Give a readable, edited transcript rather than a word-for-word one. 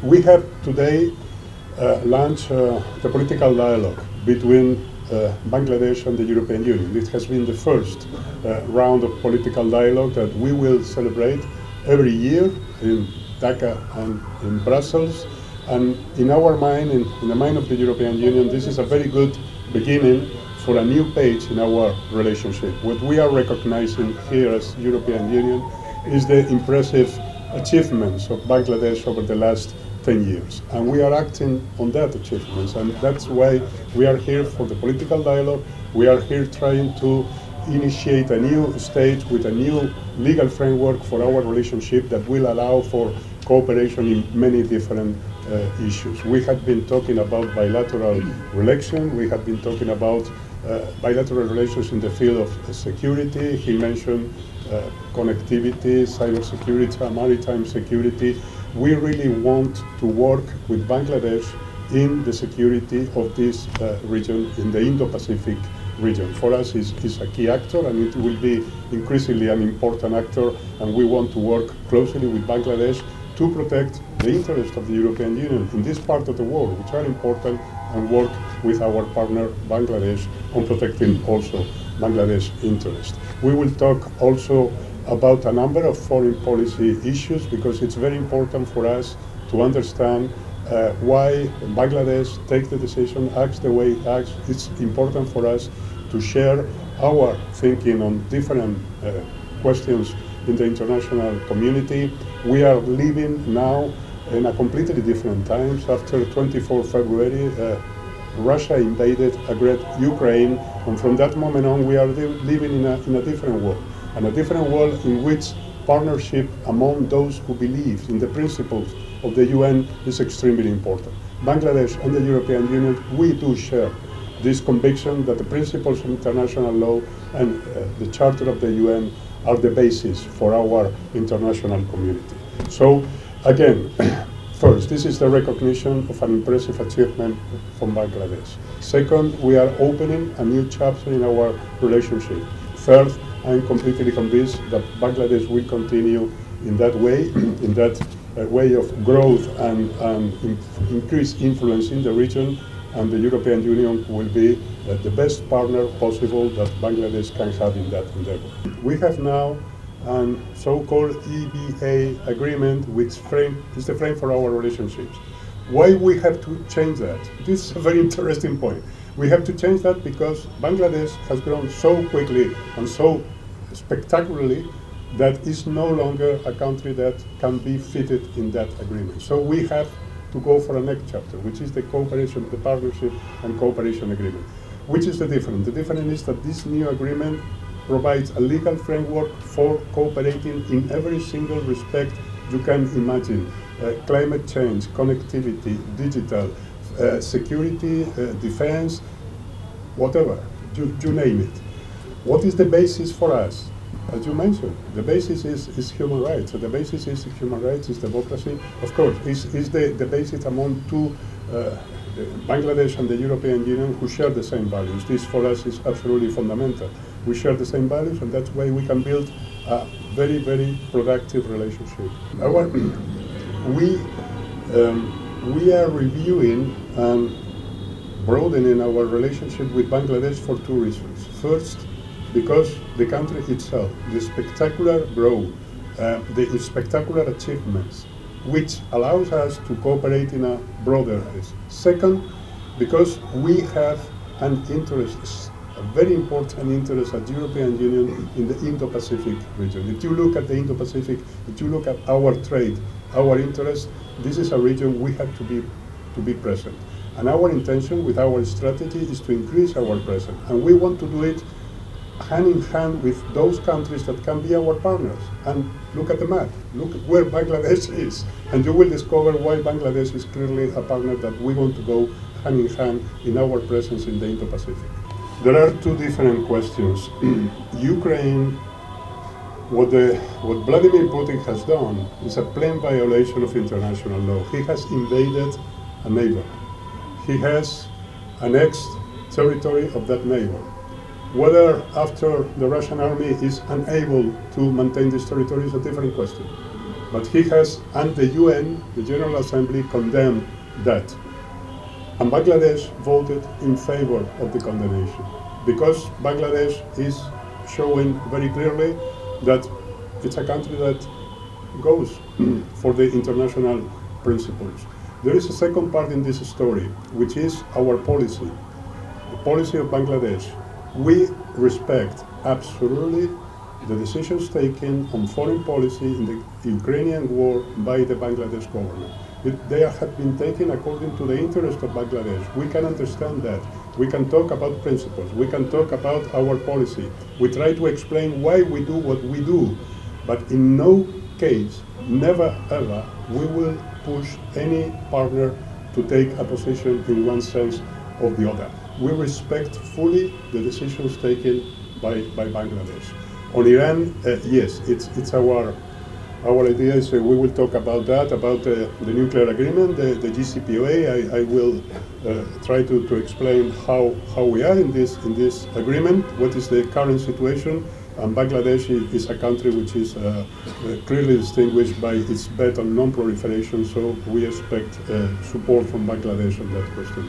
We have today launched the political dialogue between Bangladesh and the European Union. This has been the first round of political dialogue that we will celebrate every year in Dhaka and in Brussels. And in our mind, in the mind of the European Union, this is a very good beginning for a new page in our relationship. What we are recognizing here as European Union is the impressive achievements of Bangladesh over the last 10 years. And we are acting on that achievements, and that's why we are here for the political dialogue. We are here trying to initiate a new stage with a new legal framework for our relationship that will allow for cooperation in many different issues. We have been talking about bilateral relations. We have been talking about bilateral relations in the field of security. He mentioned connectivity, cybersecurity, maritime security. We really want to work with Bangladesh in the security of this region, in the Indo-Pacific region. For us, it's a key actor, and it will be increasingly an important actor, and we want to work closely with Bangladesh to protect the interests of the European Union in this part of the world, which are important, and work with our partner Bangladesh on protecting also Bangladesh interests. We will talk also about a number of foreign policy issues, because it's very important for us to understand why Bangladesh takes the decision, acts the way it acts. It's important for us to share our thinking on different questions in the international community. We are living now in a completely different times. After 24 February, Russia invaded, aggressed Ukraine, and from that moment on we are living in a different world, and a different world in which partnership among those who believe in the principles of the UN is extremely important. Bangladesh and the European Union, we do share this conviction that the principles of international law and the Charter of the UN are the basis for our international community. So again, first, this is the recognition of an impressive achievement from Bangladesh. Second, we are opening a new chapter in our relationship. Third, I'm completely convinced that Bangladesh will continue in that way, in that way of growth and increased influence in the region, and the European Union will be the best partner possible that Bangladesh can have in that endeavor. We have now a so-called EBA agreement, which is the frame for our relationships. Why we have to change that? This is a very interesting point. We have to change that because Bangladesh has grown so quickly and so spectacularly that it's no longer a country that can be fitted in that agreement. So we have to go for a next chapter, which is the cooperation, the partnership and cooperation agreement. Which is the difference? The difference is that this new agreement provides a legal framework for cooperating in every single respect you can imagine. Climate change, connectivity, digital, security, defense, whatever, you name it. What is the basis for us? As you mentioned, the basis is human rights. So the basis is human rights, is democracy. Of course, is the basis among two, Bangladesh and the European Union, who share the same values. This for us is absolutely fundamental. We share the same values, and that's why we can build a very, very productive relationship. We are reviewing and broadening our relationship with Bangladesh for two reasons. First, because the country itself, the spectacular growth, the spectacular achievements, which allows us to cooperate in a broader sense. Second, because we have an interest, a very important interest at the European Union in the Indo-Pacific region. If you look at the Indo-Pacific, if you look at our trade, our interest, this is a region we have to be present. And our intention with our strategy is to increase our presence. And we want to do it hand in hand with those countries that can be our partners. And look at the map, look at where Bangladesh is, and you will discover why Bangladesh is clearly a partner that we want to go hand in hand in our presence in the Indo-Pacific. There are two different questions. Ukraine, what Vladimir Putin has done is a plain violation of international law. He has invaded a neighbor. He has annexed territory of that neighbor. Whether after the Russian army is unable to maintain this territory is a different question. But he has, and the UN, the General Assembly, condemned that. And Bangladesh voted in favor of the condemnation, because Bangladesh is showing very clearly that it's a country that goes for the international principles. There is a second part in this story, which is our policy, the policy of Bangladesh. We respect absolutely the decisions taken on foreign policy in the Ukrainian war by the Bangladesh government. They have been taken according to the interest of Bangladesh. We can understand that. We can talk about principles. We can talk about our policy. We try to explain why we do what we do. But in no case, never ever, we will push any partner to take a position in one sense or the other. We respect fully the decisions taken by Bangladesh. On Iran, yes, it's our idea is we will talk about that, about the nuclear agreement, the JCPOA. I will try to explain how we are in this agreement, what is the current situation. And Bangladesh is a country which is clearly distinguished by its bet on non-proliferation, so we expect support from Bangladesh on that question.